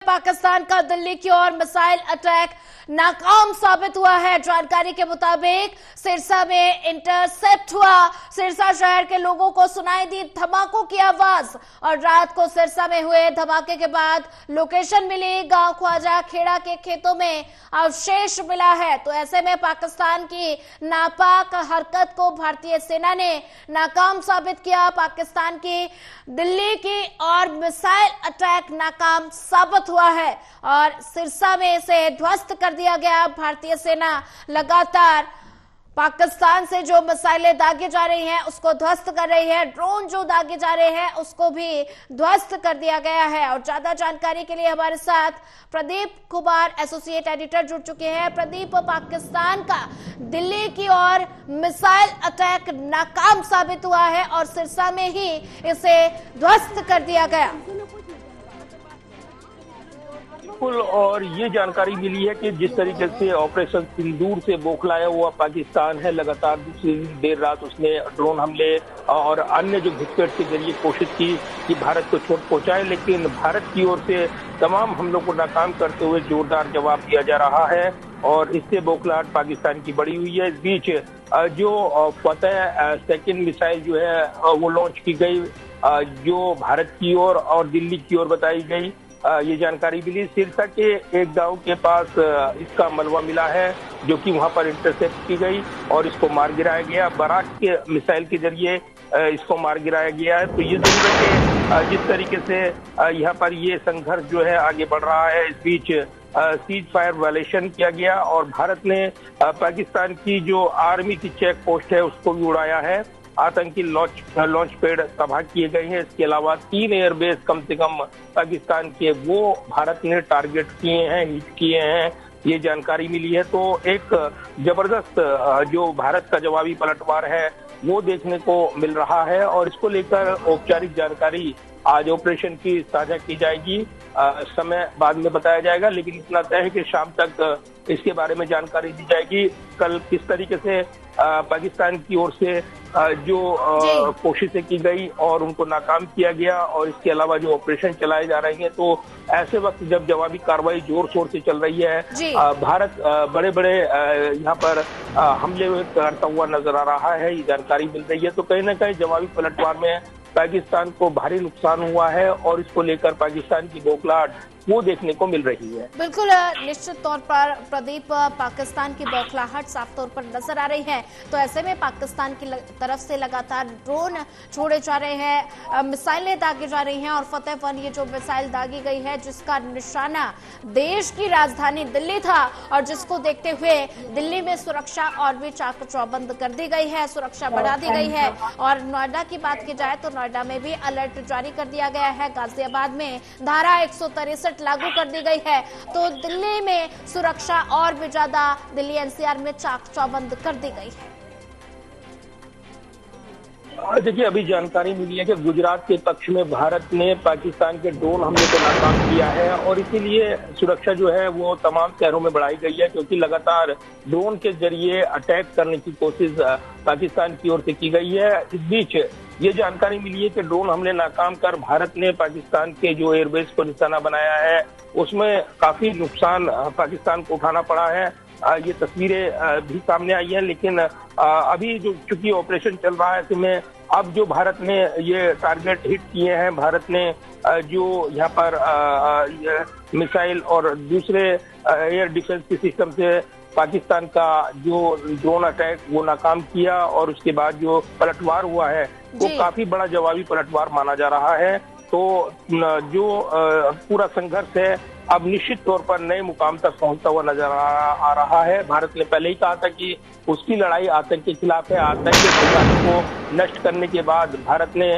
पाकिस्तान का दिल्ली की ओर missile attack नाकाम साबित हुआ है। जानकारी के मुताबिक सिरसा में इंटरसेप्ट हुआ। सिरसा शहर के लोगों को सुनाई दी धमाकों की आवाज और रात को सिरसा में हुए धमाके के बाद लोकेशन मिली। गांव ख्वाजा खेड़ा के खेतों में अवशेष मिला है। तो ऐसे में पाकिस्तान की नापाक हरकत को भारतीय सेना ने नाकाम साबित किया। पाकिस्तान की दिल्ली की ओर मिसाइल अटैक नाकाम साबित हुआ है और सिरसा में इसे ध्वस्त कर दिया गया। भारतीय सेना लगातार पाकिस्तान से जो मिसाइलें दागी जा रही हैं उसको ध्वस्त कर रही है। ड्रोन जो दागे जा रहे हैं उसको भी ध्वस्त कर दिया गया है। और ज्यादा जानकारी के लिए हमारे साथ प्रदीप कुमार एसोसिएट एडिटर जुड़ चुके हैं। प्रदीप, पाकिस्तान का दिल्ली की ओर मिसाइल अटैक नाकाम साबित हुआ है और सिरसा में ही इसे ध्वस्त कर दिया गया। बिल्कुल, और ये जानकारी मिली है कि जिस तरीके से ऑपरेशन सिंदूर से बौखलाया हुआ पाकिस्तान है, लगातार दूसरी देर रात उसने ड्रोन हमले और अन्य जो घुसपैठ के जरिए कोशिश की कि भारत को चोट पहुंचाए, लेकिन भारत की ओर से तमाम हमलों को नाकाम करते हुए जोरदार जवाब दिया जा रहा है और इससे बौखलाहट पाकिस्तान की बढ़ी हुई है। इस बीच जो फतेह सेकंड मिसाइल जो है वो लॉन्च की गई, जो भारत की ओर और दिल्ली की ओर बताई गई, ये जानकारी मिली। सिरसा के एक गांव के पास इसका मलबा मिला है जो कि वहां पर इंटरसेप्ट की गई और इसको मार गिराया गया। बराक के मिसाइल के जरिए इसको मार गिराया गया है। तो ये जरूर है कि जिस तरीके से यहाँ पर ये संघर्ष जो है आगे बढ़ रहा है, इस बीच सीज फायर वायलेशन किया गया और भारत ने पाकिस्तान की जो आर्मी की चेक पोस्ट है उसको भी उड़ाया है। आतंकी लॉन्च पैड तबाह किए गए हैं। इसके अलावा 3 एयरबेस कम से कम पाकिस्तान के वो भारत ने टारगेट किए हैं, हिट किए हैं, ये जानकारी मिली है। तो एक जबरदस्त जो भारत का जवाबी पलटवार है वो देखने को मिल रहा है और इसको लेकर औपचारिक जानकारी आज ऑपरेशन की साझा की जाएगी। समय बाद में बताया जाएगा, लेकिन इतना तय है कि शाम तक इसके बारे में जानकारी दी जाएगी। कल किस तरीके से पाकिस्तान की ओर से जो कोशिशें की गई और उनको नाकाम किया गया और इसके अलावा जो ऑपरेशन चलाए जा रहे हैं, तो ऐसे वक्त जब जवाबी कार्रवाई जोर शोर से चल रही है, भारत बड़े बड़े यहाँ पर हमले करता हुआ नजर आ रहा है, ये जानकारी मिल रही है। तो कहीं ना कहीं जवाबी पलटवार में पाकिस्तान को भारी नुकसान हुआ है और इसको लेकर पाकिस्तान की बौखलाहट वो देखने को मिल रही है। बिल्कुल, निश्चित तौर पर प्रदीप, पाकिस्तान की बौखलाहट साफ तौर पर नजर आ रही है। तो ऐसे में पाकिस्तान की तरफ से लगातार ड्रोन छोड़े जा रहे हैं, मिसाइलें दागी जा रही हैं और फतेह 1 ये जो मिसाइल दागी गई है जिसका निशाना देश की राजधानी दिल्ली था और जिसको देखते हुए दिल्ली में सुरक्षा और भी चाक चौबंद कर दी गई है, सुरक्षा बढ़ा दी गई है। और नोएडा की बात की जाए तो नोएडा में भी अलर्ट जारी कर दिया गया है। गाजियाबाद में धारा 163 लागू कर दी गई है। तो दिल्ली में सुरक्षा और भी ज्यादा दिल्ली एनसीआर में चाक चौबंद कर दी गई है। देखिए, अभी जानकारी मिली है कि गुजरात के पक्ष में भारत ने पाकिस्तान के ड्रोन हमले को नाकाम किया है और इसीलिए सुरक्षा जो है वो तमाम शहरों में बढ़ाई गई है, क्योंकि लगातार ड्रोन के जरिए अटैक करने की कोशिश पाकिस्तान की ओर से की गई है। इस बीच ये जानकारी मिली है कि ड्रोन हमले नाकाम कर भारत ने पाकिस्तान के जो एयरबेस को निशाना बनाया है उसमें काफी नुकसान पाकिस्तान को उठाना पड़ा है। ये तस्वीरें भी सामने आई है, लेकिन अभी जो चूंकि ऑपरेशन चल रहा है इसमें अब जो भारत ने ये टारगेट हिट किए हैं, भारत ने जो यहाँ पर मिसाइल और दूसरे एयर डिफेंस के सिस्टम से पाकिस्तान का जो ड्रोन अटैक वो नाकाम किया और उसके बाद जो पलटवार हुआ है वो काफी बड़ा जवाबी पलटवार माना जा रहा है। तो जो पूरा संघर्ष है अब निश्चित तौर पर नए मुकाम तक पहुंचता हुआ नजर आ रहा है। भारत ने पहले ही कहा था कि उसकी लड़ाई आतंक के खिलाफ है। आतंक के ठिकानों को नष्ट करने के बाद भारत ने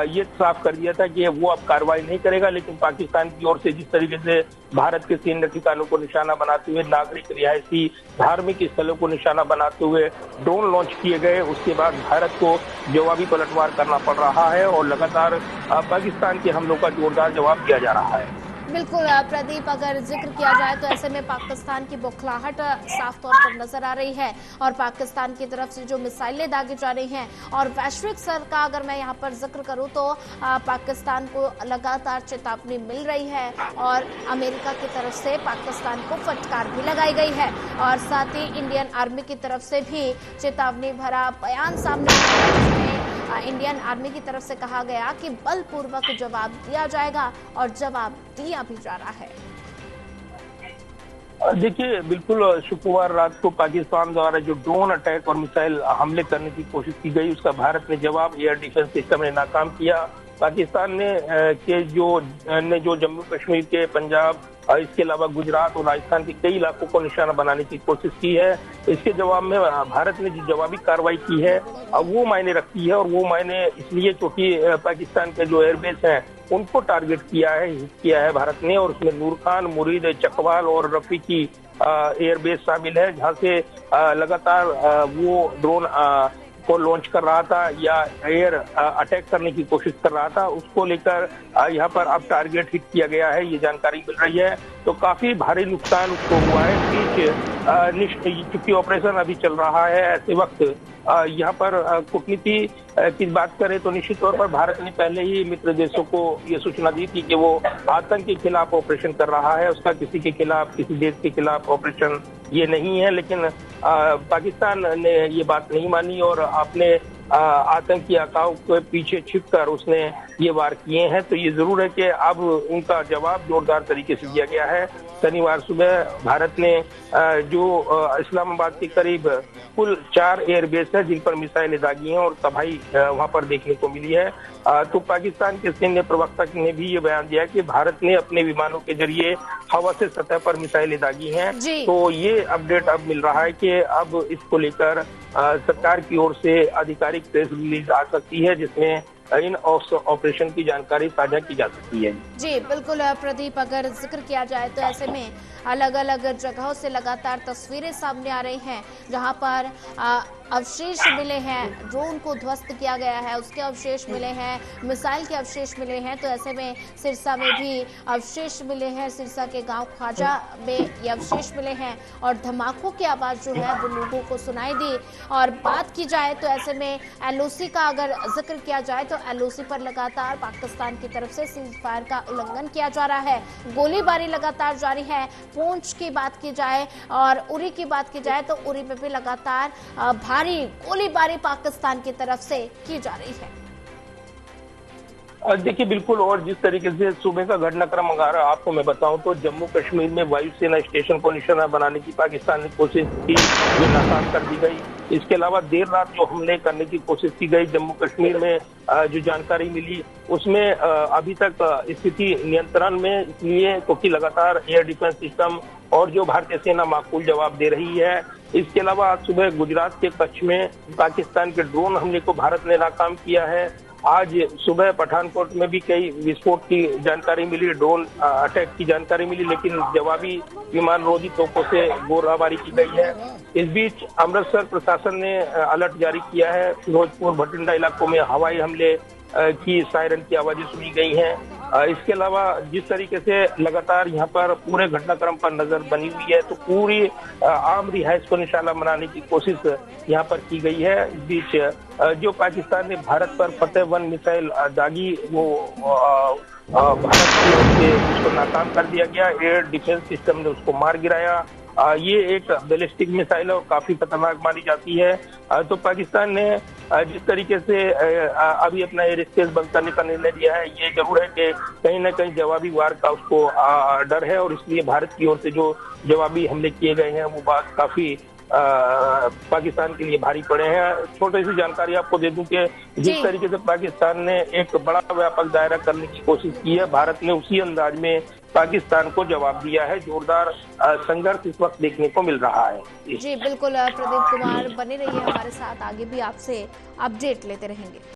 ये साफ कर दिया था कि वो अब कार्रवाई नहीं करेगा, लेकिन पाकिस्तान की ओर से जिस तरीके से भारत के सैन्य ठिकानों को निशाना बनाते हुए, नागरिक रिहायशी धार्मिक स्थलों को निशाना बनाते हुए ड्रोन लॉन्च किए गए, उसके बाद भारत को जवाबी पलटवार करना पड़ रहा है और लगातार पाकिस्तान के हमलों का जोरदार जवाब दिया जा रहा है। बिल्कुल प्रदीप, अगर जिक्र किया जाए तो ऐसे में पाकिस्तान की बौखलाहट साफ तौर पर नजर आ रही है और पाकिस्तान की तरफ से जो मिसाइलें दागी जा रही हैं और वैश्विक स्तर का अगर मैं यहाँ पर जिक्र करूँ तो पाकिस्तान को लगातार चेतावनी मिल रही है और अमेरिका की तरफ से पाकिस्तान को फटकार भी लगाई गई है और साथ ही इंडियन आर्मी की तरफ से भी चेतावनी भरा बयान सामने आया है, जिसमें इंडियन आर्मी की तरफ से कहा गया कि बलपूर्वक जवाब दिया जाएगा और जवाब दिया भी जा रहा है। देखिए, बिल्कुल शुक्रवार रात को पाकिस्तान द्वारा जो ड्रोन अटैक और मिसाइल हमले करने की कोशिश की गई, उसका भारत ने जवाब एयर डिफेंस सिस्टम ने नाकाम किया। पाकिस्तान ने जो जम्मू कश्मीर के, पंजाब, इसके अलावा गुजरात और राजस्थान के कई इलाकों को निशाना बनाने की कोशिश की है। इसके जवाब में भारत ने जो जवाबी कार्रवाई की है वो मायने रखती है और वो मायने इसलिए क्योंकि पाकिस्तान के जो एयरबेस हैं उनको टारगेट किया है भारत ने, और उसमें नूर खान, मुरीद, चकवाल और रफीकी एयरबेस शामिल है, जहां से लगातार वो ड्रोन को लॉन्च कर रहा था या एयर अटैक करने की कोशिश कर रहा था। उसको लेकर यहाँ पर अब टारगेट हिट किया गया है, ये जानकारी मिल रही है। तो काफी भारी नुकसान उसको हुआ है। चूंकि ऑपरेशन अभी चल रहा है, ऐसे वक्त यहाँ पर कूटनीति की बात करें तो निश्चित तौर पर भारत ने पहले ही मित्र देशों को ये सूचना दी थी कि वो आतंक के खिलाफ ऑपरेशन कर रहा है, उसका किसी के खिलाफ, किसी देश के खिलाफ ऑपरेशन ये नहीं है। लेकिन पाकिस्तान ने ये बात नहीं मानी और अपने आतंकी आकाओं के पीछे छिपकर उसने ये वार किए हैं। तो ये जरूर है कि अब उनका जवाब जोरदार तरीके से दिया गया है। शनिवार सुबह भारत ने जो इस्लामाबाद के करीब कुल 4 एयरबेस है जिन पर मिसाइलें दागी हैं और तबाही वहां पर देखने को मिली है। तो पाकिस्तान के सैन्य प्रवक्ता ने भी ये बयान दिया कि भारत ने अपने विमानों के जरिए हवा से सतह पर मिसाइलें दागी हैं। तो ये अपडेट अब मिल रहा है कि अब इसको लेकर सरकार की ओर से आधिकारिक प्रेस रिलीज आ सकती है, जिसमें इन ऑपरेशन की जानकारी साझा की जा सकती है। जी बिल्कुल प्रदीप, अगर जिक्र किया जाए तो ऐसे में अलग अलग जगहों से लगातार तस्वीरें सामने आ रही हैं जहां पर अवशेष मिले हैं, ड्रोन को ध्वस्त किया गया है, उसके अवशेष मिले हैं, मिसाइल के अवशेष मिले हैं। तो ऐसे में सिरसा में भी अवशेष मिले हैं, सिरसा के गांव ख्वाजा में ये अवशेष मिले हैं और धमाकों की आवाज जो है वो लोगों को सुनाई दी। और बात की जाए तो ऐसे में एलओसी का अगर जिक्र किया जाए तो एलओसी पर लगातार पाकिस्तान की तरफ से सीज फायर का उल्लंघन किया जा रहा है, गोलीबारी लगातार जारी है। पूंछ की बात की जाए और उरी की बात की जाए तो उरी में भी लगातार भारी गोलीबारी पाकिस्तान की तरफ से की जा रही है। देखिए, बिल्कुल, और जिस तरीके से सुबह का घटनाक्रम अगर आपको मैं बताऊं तो जम्मू कश्मीर में वायुसेना स्टेशन को निशाना बनाने की पाकिस्तान ने कोशिश की, जो नाकाम कर दी गई। इसके अलावा देर रात जो हमले करने की कोशिश की गई जम्मू कश्मीर में, जो जानकारी मिली उसमें अभी तक स्थिति नियंत्रण में, इसलिए क्योंकि लगातार एयर डिफेंस सिस्टम और जो भारतीय सेना माकूल जवाब दे रही है। इसके अलावा आज सुबह गुजरात के कच्छ में पाकिस्तान के ड्रोन हमले को भारत ने नाकाम किया है। आज सुबह पठानकोट में भी कई विस्फोट की जानकारी मिली, ड्रोन अटैक की जानकारी मिली, लेकिन जवाबी विमान रोधी तोपों से गोलाबारी की गई है। इस बीच अमृतसर प्रशासन ने अलर्ट जारी किया है। फिरोजपुर, भटिंडा इलाकों में हवाई हमले की सायरन की आवाजें सुनी गई हैं। इसके अलावा जिस तरीके से लगातार यहाँ पर पूरे घटनाक्रम पर नजर बनी हुई है, तो पूरी आम रिहाइश को निशाना बनाने की कोशिश यहाँ पर की गई है। इस बीच जो पाकिस्तान ने भारत पर फतेह 1 मिसाइल दागी, वो भारत की ओर से उसको नाकाम कर दिया गया। एयर डिफेंस सिस्टम ने उसको मार गिराया। ये एक बैलिस्टिक मिसाइल है और काफी खतरनाक मानी जाती है। तो पाकिस्तान ने जिस तरीके से अभी अपना एयर स्पेस बंद करने का निर्णय लिया है, ये जरूर है कि कहीं ना कहीं जवाबी वार का उसको डर है और इसलिए भारत की ओर से जो जवाबी हमले किए गए हैं वो बात काफी पाकिस्तान के लिए भारी पड़े हैं। छोटी सी जानकारी आपको दे दूं कि जिस तरीके से पाकिस्तान ने एक बड़ा व्यापक दायरा करने की कोशिश की है, भारत ने उसी अंदाज में पाकिस्तान को जवाब दिया है। जोरदार संघर्ष इस वक्त देखने को मिल रहा है। जी बिल्कुल प्रदीप कुमार, बने रहिए हमारे साथ, आगे भी आपसे अपडेट लेते रहेंगे।